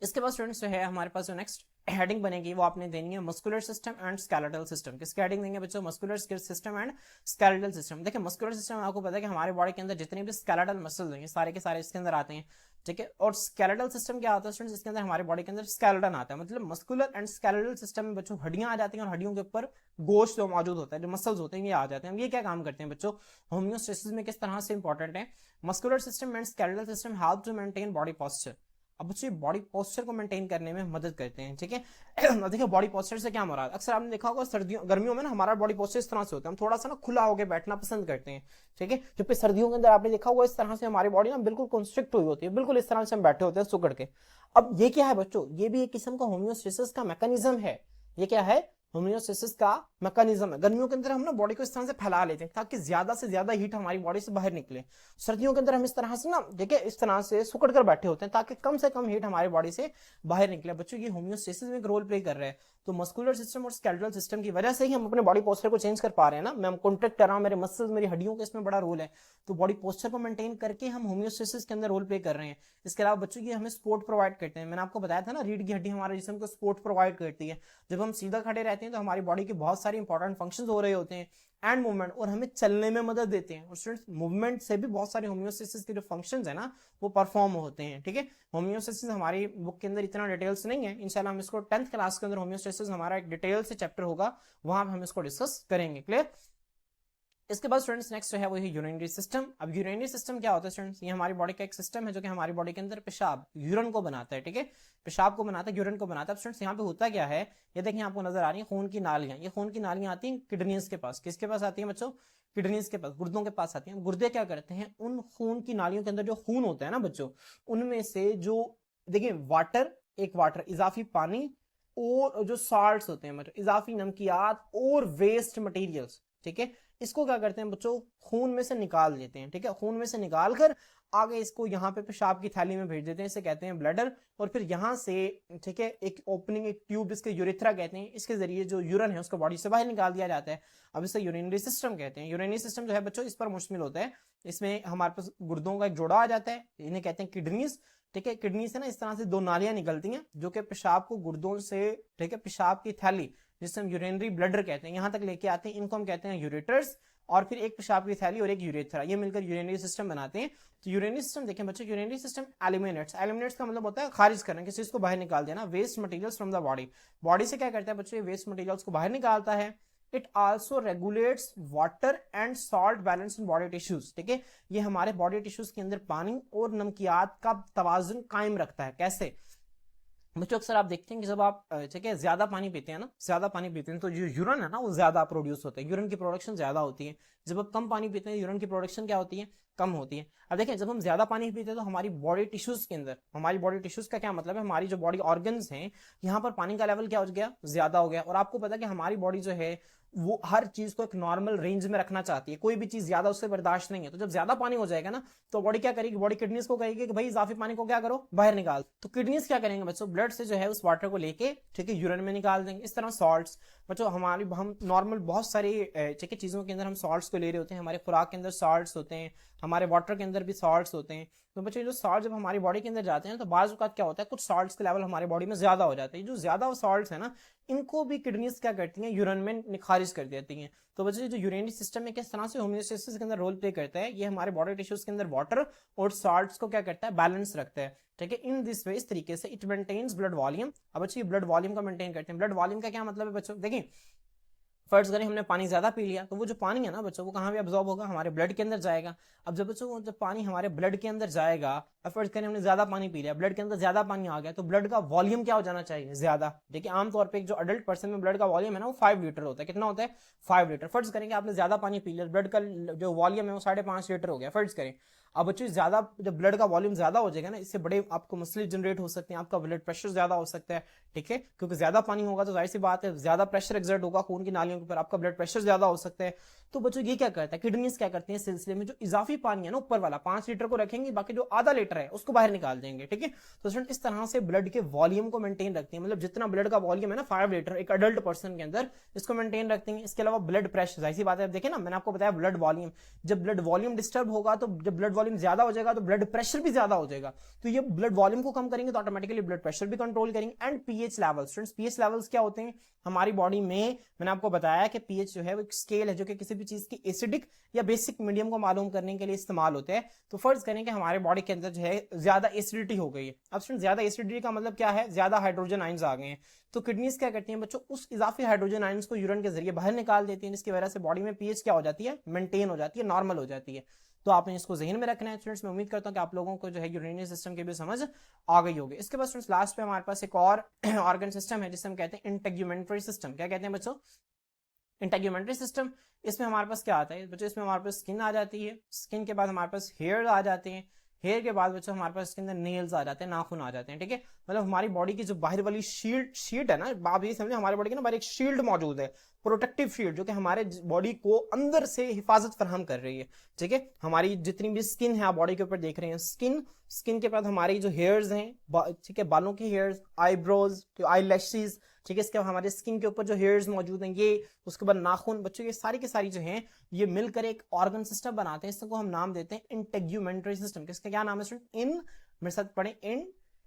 इसके बाद स्टूडेंट्स जो है हमारे पास जो नेक्स्ट हेडिंग बनेगी वो आपने देनी है muscular system and skeletal system. किसकी हेडिंग देंगे बच्चों? Muscular system and skeletal system. देखिए मस्कुलर सिस्टम आपको पता है कि हमारे बॉडी के अंदर जितने भी स्केलेटल मसल्स हैं सारे के सारे इसके अंदर आते हैं, ठीक है। और स्केलेटल सिस्टम क्या होता है स्टूडेंट्स? इसके अंदर हमारे बॉडी के अंदर स्केलेटन आता है, मतलब मस्कुलर एंड स्केलेटल सिस्टम में बच्चों हड्डियां आ जाती हैं और हड्डियों के ऊपर गोश्त जो मौजूद होता है, जो मसल्स होते हैं ये आ जाते हैं। ये क्या काम करते हैं बच्चों? होम्योस्टेसिस में किस तरह से इंपॉर्टेंट है? Muscular system and skeletal system help to maintain body posture. अब बच्चों बॉडी पोस्चर को मेंटेन करने में मदद करते हैं, ठीक है। देखिए बॉडी पोस्चर से क्या मुराद? अक्सर आपने देखा होगा सर्दियों गर्मियों में ना हमारा बॉडी पोस्चर इस तरह से होता है, हम थोड़ा सा ना खुला होकर बैठना पसंद करते हैं, ठीक है। जबकि सर्दियों के अंदर आपने देखा होगा इस तरह से हमारी बॉडी ना बिल्कुल कंस्ट्रिक्ट हुई होती है, बिल्कुल इस तरह से हम बैठे होते हैं सुकड़ के। अब ये क्या है बच्चों? ये भी एक किस्म का होम्योस्टेसिस का मैकेनिज्म है। ये क्या है? होम्योस्टेसिस का मैकेनिज्म है। गर्मियों के अंदर हम ना बॉडी को इस तरह से फैला लेते हैं ताकि ज्यादा से ज्यादा हीट हमारी बॉडी से बाहर निकले। सर्दियों के अंदर हम इस तरह से ना देखिए इस तरह से सुकड़ कर बैठे होते हैं ताकि कम से कम हीट हमारी बॉडी से बाहर निकले। बच्चों ये होम्योस्टेसिस में एक रोल प्ले कर रहे हैं। तो मस्कुलर सिस्टम और स्केलेटल सिस्टम की वजह से ही हम अपने बॉडी पोस्चर को चेंज कर पा रहे हैं ना। मैं कॉन्ट्रैक्ट कर रहा हूं, मेरे मसल्स, मेरी हड्डियों का इसमें बड़ा रोल है। तो बॉडी पोस्चर को मेंटेन करके हम होम्योस्टेसिस के अंदर रोल प्ले कर रहे हैं। इसके अलावा बच्चों की हमें सपोर्ट प्रोवाइड करते हैं। मैंने आपको बताया था ना रीढ़ की हड्डी हमारे जिस्म को सपोर्ट प्रोवाइड करती है। जब हम सीधा खड़े रहते हैं तो हमारी बॉडी के बहुत सारे इंपॉर्टेंट फंक्शंस हो रहे होते हैं एंड मूवमेंट, और हमें चलने में मदद देते हैं। और स्टूडेंट्स मूवमेंट से भी बहुत सारे होम्योस्टेसिस के जो फंक्शंस है ना वो परफॉर्म होते हैं, ठीक है। होम्योस्टेसिस हमारी बुक के अंदर इतना डिटेल्स नहीं है, इंशाल्लाह हम इसको 10th क्लास के अंदर होम्योस्टेसिस हमारा एक डिटेल से चैप्टर होगा, वहां हम इसको डिस्कस करेंगे। क्लियर? इसके बाद स्टूडेंट्स नेक्स्ट जो है वो है यूरिनरी सिस्टम। अब यूरिनरी सिस्टम क्या होता है स्टूडेंट्स? ये हमारी बॉडी का एक सिस्टम है जो कि हमारी बॉडी के अंदर पेशाब, यूरिन को बनाता है, ठीक है। पेशाब को बनाता है, यूरिन को बनाता है। स्टूडेंट्स यहाँ पे होता क्या है, ये देखिए आपको नजर आ रही है खून की नालियां। ये खून की नालियां आती हैं किडनीज के पास। किसके पास आती है बच्चों? किडनीज के पास, गुर्दों के पास आती है। गुर्दे क्या करते हैं? उन खून की नालियों के अंदर जो खून होता है ना बच्चों, उनमें से जो देखिए वाटर, एक वाटर इजाफी पानी, और जो साल्ट्स होते हैं मतलब इजाफी नमकियात और वेस्ट मटेरियल्स, ठीक है, इसको क्या करते हैं बच्चों? खून में से निकाल देते हैं, ठीक है। खून में से निकाल कर आगे इसको यहाँ पे पेशाब की थैली में भेज देते हैं, इसे कहते हैं ब्लैडर। और फिर यहाँ से, ठीक है, एक ओपनिंग, एक ट्यूब, इसके यूरेथ्रा कहते हैं, इसके जरिए जो यूरिन है उसको बॉडी से बाहर निकाल दिया जाता है। अब इसे यूरिनरी सिस्टम कहते हैं। यूरिनरी सिस्टम जो है बच्चों इस पर मुश्तमिल होता है। इसमें हमारे पास गुर्दों का एक जोड़ा आ जाता है, इन्हें कहते हैं किडनीज, ठीक है। किडनी से ना इस तरह से दो नालियां निकलती हैं जो कि पेशाब को गुर्दों से, ठीक है, पेशाब की थैली जिसे हम यूरिनरी ब्लैडर कहते हैं यहाँ तक लेके आते हैं। इनको हम कहते हैं यूरेटर्स। और फिर एक पेशाब की थैली और एक यूरेथ्रा, ये मिलकर यूरिनरी सिस्टम बनाते हैं। तो यूरिनरी सिस्टम देखें बच्चों, यूरिनरी सिस्टम एलिमिनेट्स, एलिमिनेट्स का मतलब होता है खारिज करना, किसी चीज को बाहर निकाल देना, waste materials from the body. Body से क्या करता है बच्चों? वेस्ट मटेरियल्स को बाहर निकालता है। It also regulates water and salt balance in body tissues, ठीक है। ये हमारे बॉडी टिश्यूज के अंदर पानी और नमकियात का तवाजुन कायम रखता है। कैसे बच्चों? अक्सर आप देखते हैं कि जब आप, ठीक है, ज्यादा पानी पीते हैं ना, ज्यादा पानी पीते हैं तो जो यूरिन है ना वो ज्यादा प्रोड्यूस होता है, यूरिन की प्रोडक्शन ज्यादा होती है। जब आप कम पानी पीते हैं यूरिन की प्रोडक्शन क्या होती है? कम होती है। अब देखें जब हम ज्यादा पानी पीते हैं तो हमारी बॉडी टिश्यूज के अंदर, हमारी बॉडी टिश्यूज का क्या मतलब है? हमारी जो बॉडी ऑर्गन्स हैं यहाँ पर पानी का लेवल क्या हो गया? ज्यादा हो गया। और आपको पता है कि हमारी बॉडी जो है वो हर चीज को एक नॉर्मल रेंज में रखना चाहती है, कोई भी चीज ज्यादा उससे बर्दाश्त नहीं है। तो जब ज्यादा पानी हो जाएगा ना तो बॉडी क्या करेगी? बॉडी किडनीज को कहेगी कि भाई इजाफी पानी को क्या करो? बाहर निकाल। तो किडनीज क्या करेंगे बच्चों? ब्लड से जो है उस वाटर को लेके, ठीक है, यूरिन में निकाल देंगे। इस तरह सॉल्ट्स बच्चों हमारी, हम नॉर्मल बहुत सारी, ठीक है, चीजों के अंदर हम सॉल्ट्स को ले रहे होते हैं। हमारे खुराक के अंदर सॉल्ट्स होते हैं, हमारे वाटर के अंदर भी सॉल्ट्स होते हैं। तो बच्चों जो सॉल्ट जब हमारी बॉडी के अंदर जाते हैं तो बाज़ औक़ात क्या होता है, कुछ सॉल्ट्स के लेवल हमारी बॉडी में ज्यादा हो जाते हैं। जो ज्यादा सॉल्ट्स है ना इनको भी किडनीज क्या करती हैं? यूरिन में खारिज कर देती हैं। तो बच्चों जो यूरिनरी सिस्टम में किस तरह से होम्योस्टेसिस के अंदर रोल प्ले करता है, ये हमारे बॉडी टिश्यूज के अंदर वाटर और सॉल्ट्स को क्या करता है? बैलेंस रखता है, ठीक है। इन दिस वे, इस तरीके से इट मेंटेन्स ब्लड वॉल्यूम। अब बच्चों ब्लड वॉल्यूम का मेंटेन करते हैं। ब्लड वॉल्यूम का क्या मतलब है बच्चों? देखिए फर्ज करें हमने पानी ज्यादा पी लिया तो वो जो पानी है ना बच्चों वो कहाँ पे अब्जॉर्ब होगा? हमारे ब्लड के अंदर जाएगा। अब जब बच्चों जब पानी हमारे ब्लड के अंदर जाएगा, अब फर्ज करें हमने ज्यादा पानी पी लिया, ब्लड के अंदर ज्यादा पानी आ गया, तो ब्लड का वॉल्यूम क्या हो जाना चाहिए? ज्यादा। देखिए आमतौर पर जो अडल्ट पर्सन में ब्लड का वॉल्यूम है ना वो 5 लीटर होता है। कितना होता है? 5 लीटर। फर्ज करेंगे आपने ज्यादा पानी पी लिया, ब्लड का जो वॉल्यूम है वो 5.5 लीटर हो गया, फर्ज करें। अब बच्चों ज्यादा जब ब्लड का वॉल्यूम ज्यादा हो जाएगा ना, इससे बड़े आपको मसले जनरेट हो सकते हैं, आपका ब्लड प्रेशर ज्यादा हो सकता है, ठीक है, क्योंकि ज्यादा पानी होगा तो जाहिर सी बात है ज्यादा प्रेशर एक्सर्ट होगा खून की नालियों के ऊपर, आपका ब्लड प्रेशर ज्यादा हो सकता है। तो बच्चों ये क्या करता है, किडनीज क्या करती है सिलसिले में, जो इजाफी पानी है ना ऊपर वाला 5 लीटर को रखेंगे, बाकी जो आधा लीटर है उसको बाहर निकाल देंगे, ठीक है। तो स्टूडेंट इस तरह से ब्लड के वॉल्यूम को मेंटेन रखती है, मतलब जितना ब्लड का वॉल्यूम है ना 5 लीटर एक अडल्ट पर्सन के अंदर, इसको मेंटेन रखती है। इसके अलावा ब्लड प्रेशर, जाहिर सी बात है, देखिए ना मैंने आपको बताया ब्लड वॉल्यूम, जब ब्लड वॉल्यूम डिस्टर्ब होगा तो जब ब्लड वॉल्यूम ज्यादा हो जाएगा तो ब्लड प्रेशर भी ज्यादा हो जाएगा, तो ये ब्लड वॉल्यूम को कम करेंगे तो ऑटोमेटिकली ब्लड प्रेशर भी कंट्रोल करेंगे। And pH levels, students pH levels क्या होते हैं हमारी बॉडी में, मैंने आपको बताया कि पीएच जो है वो एक स्केल है जो कि किसी भी चीज की एसिडिक या बेसिक मीडियम को मालूम करने के लिए इस्तेमाल होते हैं। तो फर्ज करें कि हमारे बॉडी के अंदर जो है ज्यादा एसिडिटी हो गई है। अब स्टूडेंट ज्यादा एसिडिटी का मतलब क्या है, ज्यादा हाइड्रोजन आयंस आ गए हैं, तो किडनीज क्या करती हैं बच्चों, उस इजाफी हाइड्रोजन आयंस को यूरिन के जरिए बाहर निकाल देती हैं, जिसकी वजह से बॉडी में पीएच क्या हो जाती है, मेंटेन हो जाती है, नॉर्मल हो जाती है। तो आपने इसको जहन में रखना है स्टूडेंट्स। मैं उम्मीद करता हूं कि आप लोगों को जो है यूरिनरी सिस्टम की भी समझ आ गई होगी। इसके बाद स्टूडेंट्स लास्ट पे हमारे पास एक और ऑर्गन सिस्टम है जिसे हम कहते हैं इंटेग्यूमेंट्री सिस्टम। क्या कहते हैं बच्चों, इंटेग्यूमेंट्री सिस्टम। इसमें हमारे पास क्या आता है बच्चों, इसमें हमारे पास स्किन आ जाती है, स्किन के बाद हमारे पास हेयर आ जाते हैं, हेयर के बाद बच्चों हमारे पास इसके अंदर नेल्स आ जाते हैं, नाखून आ जाते हैं, ठीक है। मतलब हमारी बॉडी की जो बाहर वाली शीट है ना, आप ये समझे हमारी बॉडी के ना बाहर एक शील्ड मौजूद है, प्रोटेक्टिव शील्ड, जो कि हमारे बॉडी को अंदर से हिफाजत फराहम कर रही है, ठीक है। हमारी जितनी भी स्किन है आप बॉडी के ऊपर देख रहे हैं, स्किन के बाद हमारी जो हेयर्स हैं, ठीक है, बालों की हेयर्स, आईब्रोज, आई लैशेस, ठीक है, इसके बाद हमारे स्किन के ऊपर जो हेयर्स मौजूद हैं ये, उसके बाद नाखून, बच्चों ये सारी की सारी जो हैं ये मिलकर एक ऑर्गन सिस्टम बनाते हैं। इसको हम नाम देते हैं इंटेग्यूमेंट्री सिस्टम। किसका क्या नाम है स्टूडेंट, इन मेरे साथ पढ़े,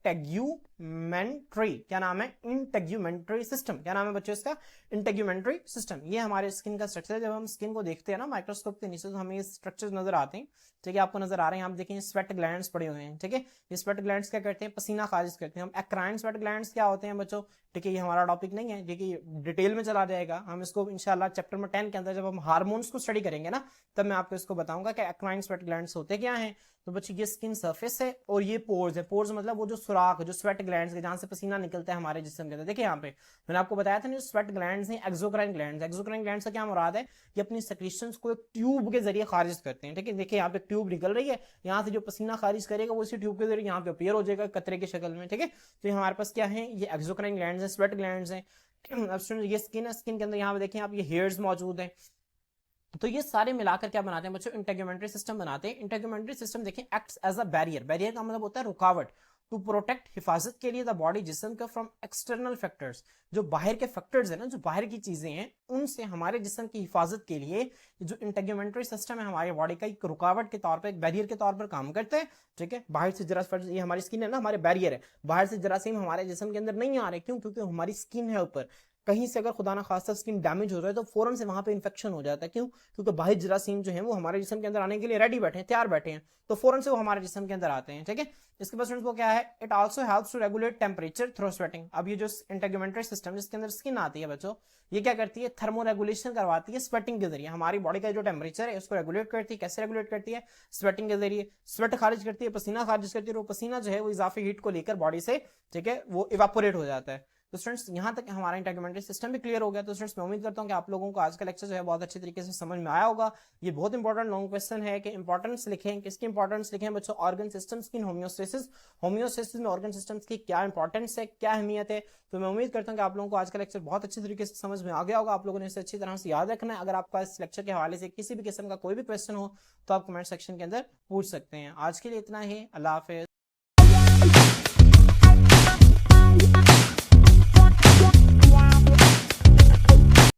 इंटेग्यूमेंट्री, क्या नाम है, इंटेग्यूमेंट्री सिस्टम। क्या नाम है बच्चों इसका, इंटेग्यूमेंट्री सिस्टम। ये हमारे स्किन का स्ट्रक्चर है। जब हम स्किन को देखते हैं ना माइक्रोस्कोप के नीचे तो हमें ये स्ट्रक्चर नजर आते हैं, ठीक है, आपको नजर आ रहे हैं, आप देखें स्वेट ग्लैंड्स पड़े हुए हैं, ठीक है। ये स्वेट ग्लैंड्स क्या करते हैं, पसीना खारिज करते हैं। हम एक्राइन स्वेट ग्लैंड्स क्या होते हैं बच्चों, ठीक है, ये हमारा टॉपिक नहीं है, ठीक है, डिटेल में चला जाएगा, हम इसको इंशाल्लाह चैप्टर में 10 के अंदर जब हम हार्मोन्स को स्टडी करेंगे ना तब मैं आपको इसको बताऊंगा कि एक्राइन स्वेट ग्लैंड्स होते क्या हैं। तो बच्चों ये स्किन सरफेस है और ये पोर्स है। पोर्स मतलब वो जो सुराख, जो स्वेट ग्लैंड्स के जहां से पसीना निकलता है हमारे जिस्म के अंदर। देखिए यहाँ पे मैंने आपको बताया था ना, स्वेट ग्लैंड्स हैं एक्सोक्राइन ग्लैंड्स। एक्सोक्राइन ग्लैंड्स का क्या मुराद है, ये अपनी सेक्रेशंस को एक ट्यूब के जरिए खारिज करते हैं, ठीक है। देखिए यहाँ पे ट्यूब निकल रही है, यहाँ से जो पसीना खारिज करेगा वो इसी ट्यूब के जरिए यहाँ पे अपीयर हो जाएगा कतरे की शक्ल में, ठीक है। तो ये हमारे पास क्या है, ये एक्सोक्राइन ग्लैंड्स हैं, स्वेट ग्लैंड्स हैं। अब ये स्किन है, स्किन के अंदर यहाँ पे देखें आप ये हेयर्स मौजूद हैं। तो ये सारे मिलाकर क्या बनाते हैं बच्चों, इंटेग्यूमेंट्री सिस्टम बनाते हैं। इंटेग्यूमेंट्री सिस्टम देखें acts as a barrier, barrier का मतलब होता है रुकावट, टू प्रोटेक्ट, हिफाजत के लिए द बॉडी जिस्म का फ्रॉम एक्सटर्नल फैक्टर्स, जो बाहर के फैक्टर्स है ना, जो बाहर की चीजें हैं उनसे हमारे जिस्म की हिफाजत के लिए जो इंटेग्यूमेंट्री सिस्टम है हमारी बॉडी का एक रुकावट के तौर पर, एक बैरियर के तौर पर काम करता है, ठीक है। बाहर से जरासीम, ये हमारी स्किन है ना, हमारे बैरियर है, बाहर से जरासीम हमारे जिस्म के अंदर नहीं आ रहे, क्यों, क्योंकि हमारी स्किन है ऊपर, कहीं से अगर खुदा ना खास्ता स्किन डैमेज हो जाए तो फौरन से वहां पे इन्फेक्शन हो जाता है, क्यों, क्योंकि बाहर जरासीम जो है वो हमारे जिस्म के अंदर आने के लिए रेडी बैठे हैं, तैयार बैठे हैं, तो फौरन से वो हमारे जिस्म के अंदर आते हैं, ठीक है। इसके बाद स्टूडेंट्स वो क्या है, it also helps to regulate temperature through sweating. अब ये जो इंटेग्यूमेंट्री सिस्टम जिसके अंदर स्किन आती है बच्चों, ये क्या करती है, थर्मो रेगुलेशन करवाती है स्वेटिंग के जरिए, हमारी बॉडी का जो टेंपरेचर है उसको रेगुलेट करती है। कैसे रेगुलेट करती है, स्वेटिंग के जरिए, स्वेट खारिज करती है, पसीना खारिज करती है, और वो पसीना जो है वो इजाफी हीट को लेकर बॉडी से, ठीक है, वो इवापोरेट हो जाता है। तो स्टूडेंट्स यहाँ तक हमारा इंटेग्यूमेंट्री सिस्टम भी क्लियर हो गया। तो स्टूडेंट्स मैं उम्मीद करता हूँ कि आप लोगों को आज का लेक्चर जो है बहुत अच्छे तरीके से समझ में आया होगा। ये बहुत इंपॉर्टेंट लॉन्ग क्वेश्चन है कि इंपॉर्टेंस लिखें, किसकी इंपॉर्टेंस लिखें बच्चों, ऑर्गन सिस्टम्स की होम्योस्टेसिस, होम्योस्टेसिस में ऑर्गन सिस्टम्स की क्या इंपॉर्टेंस है, क्या अहमियत है। तो मैं उम्मीद करता हूँ कि आप लोगों को आज का लेक्चर बहुत अच्छे तरीके से समझ में आ गया होगा, आप लोगों ने इसे अच्छी तरह से याद रखना है। अगर आपका इस लेक्चर के हवाले से किसी भी किस्म का कोई भी क्वेश्चन हो तो आप कमेंट सेक्शन के अंदर पूछ सकते हैं। आज के लिए इतना ही, अल्लाह हाफिज।